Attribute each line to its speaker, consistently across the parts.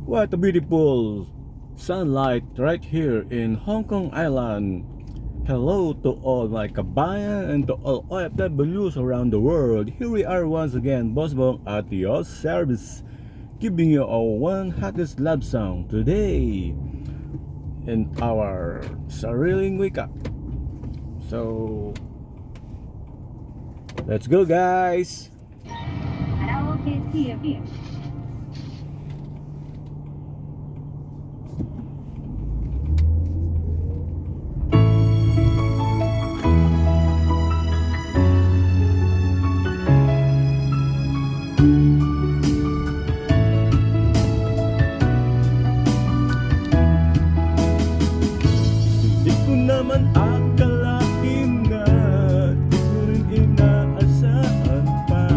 Speaker 1: What a beautiful sunlight right here in Hong Kong Island. Hello to all my kabayan and to all OFWs around the world. Here we are once again, Boss Bong at your service, giving you a one hottest love song today in our sariling wake up. So let's go, guys.
Speaker 2: Karaoke TV.
Speaker 1: Di ko naman akalain na di ko rin inaasahan pa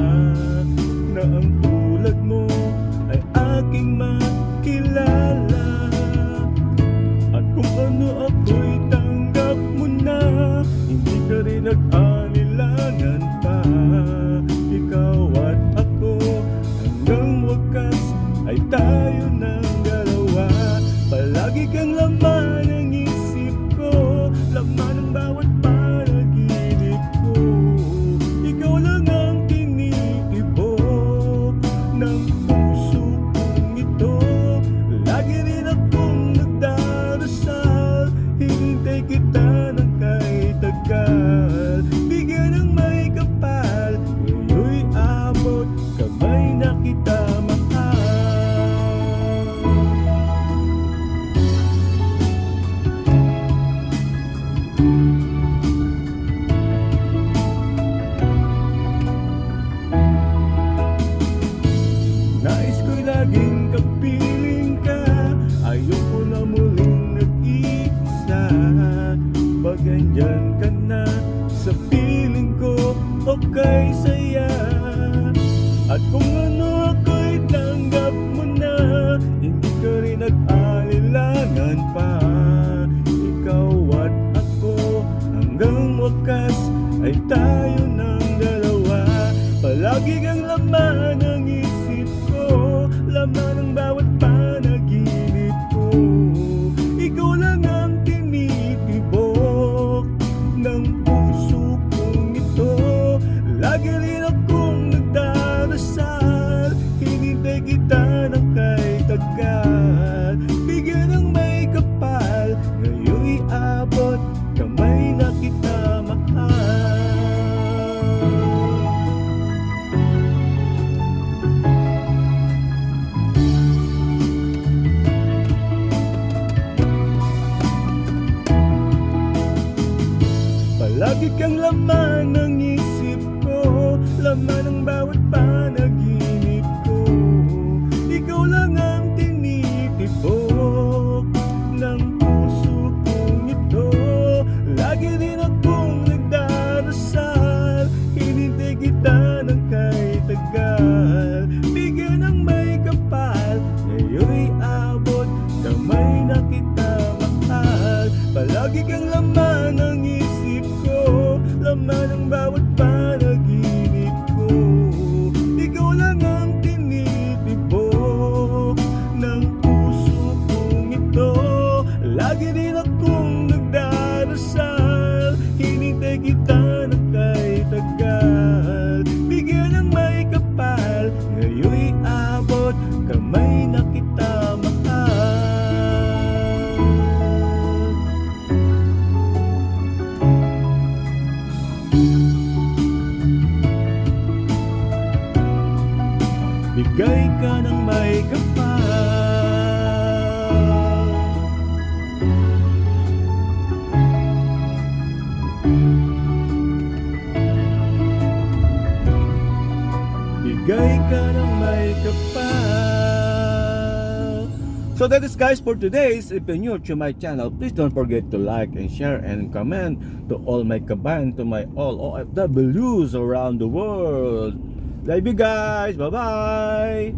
Speaker 1: na ang tulad mo ay aking makilala. At kung ano ako'y tanggap mo na, hindi ka rin nag-anilangan pa. Ikaw at ako hanggang wakas ay tayo ng dalawa. Palagi kang laman ng isip ko, laman ng bawat panaginip ko. Ikaw lang ang tinitibok ng puso kong ito. Lagi rin akong nagdarasal, hinintay kita ng kahit tagal. Bigyan ng may kapal, ngayoy abot, kamay na kita mahal. Nais ko'y laging kapiling ka, ayoko na muling nag-iisa. Pag andyan ka na sa piling ko, okay saya. At kung ano ako'y tanggap mo na, hindi ka rin nag-alilangan pa. Ikaw at ako hanggang wakas ay tayo ng dalawa. Palagi kang laman ng isip ko, laman ng bawat panaginip ko. Ikaw lang ang tinitibok ng puso kong ito. Lagi rin akong nagdarasal, hinintay kita ng kahit tagal. Bigyan ng may kapal, ngayoy abot, kamay na kita mahal. Palagi kang laman ng isip ko, laman ng bawat panaginip ko. Ikaw lang ang tinitibok ng puso kong ito. Lagi rin akong nagdarasal, hinintay kita ng kahit tagal. Bigyan ng may kapal, ngayoy abot, kamay na kita mahal. Palagi kang laman ng isip ko, laman ng bawat panaginip ko. Ikaw lang ang tinitibok ng puso kong ito. Lagi rin akong nagdarasal, hinintay kita ng kahit tagal. Bigyan ng may kapal, ngayoy abot, kamay na kita mahal. Bigay ka ng may kapal. Bigay ka ng may kapal. So that is, guys, for today's. If you're new to my channel, please don't forget to like and share and comment. To all my kabayan, to my all OFWs around the world, love you guys. Bye bye.